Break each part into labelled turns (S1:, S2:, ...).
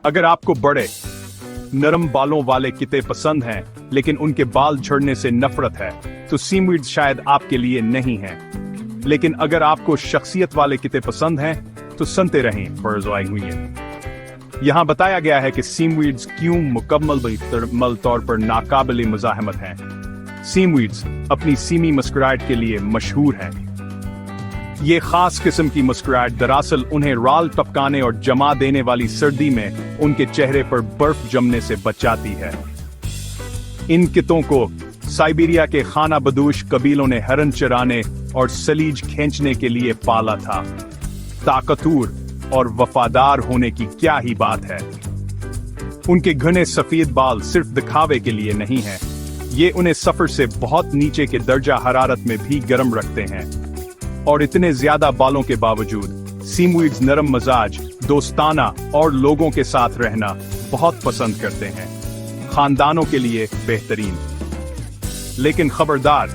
S1: अगर आपको बड़े नरम बालों वाले किते पसंद हैं लेकिन उनके बाल झड़ने से नफरत है तो सीमवीड्स शायद आपके लिए नहीं है। लेकिन अगर आपको शख्सियत वाले किते पसंद हैं तो सुनते रहें फर्ज आई हुई है। यहाँ बताया गया है कि सीमवीड्स क्यों मुकम्मल तौर पर नाकाबिले मुज़ाहमत हैं। सीमवीड्स अपनी सीमी मुस्कुराहट के लिए मशहूर हैं। ये खास किस्म की मुस्कुराहट दरअसल उन्हें राल टपकाने और जमा देने वाली सर्दी में उनके चेहरे पर बर्फ जमने से बचाती है। इन कितों को साइबेरिया के खाना बदोश कबीलों ने हरन चराने और सलीज खींचने के लिए पाला था। ताकतवर और वफादार होने की क्या ही बात है। उनके घने सफेद बाल सिर्फ दिखावे के लिए नहीं हैं, ये उन्हें सफर से बहुत नीचे के दर्जा हरारत में भी गर्म रखते हैं। और इतने ज्यादा बालों के बावजूद सीमवीड्स नरम मजाज, दोस्ताना और लोगों के साथ रहना बहुत पसंद करते हैं। खानदानों के लिए बेहतरीन। लेकिन खबरदार,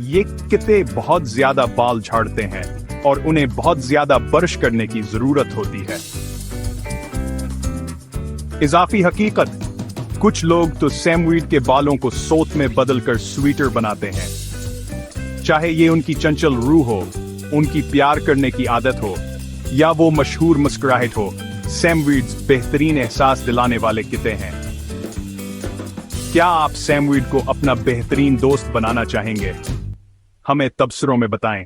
S1: ये किते बहुत ज्यादा बाल झाड़ते हैं और उन्हें बहुत ज्यादा बर्श करने की जरूरत होती है। इजाफी हकीकत, कुछ लोग तो सीमवीड के बालों को सोत में बदलकर स्वीटर बनाते हैं। चाहे ये उनकी चंचल रूह हो, उनकी प्यार करने की आदत हो या वो मशहूर मुस्कुराहट हो, सीमवीड्स बेहतरीन एहसास दिलाने वाले किते हैं। क्या आप सीमवीड को अपना बेहतरीन दोस्त बनाना चाहेंगे? हमें तबसरों में बताएं।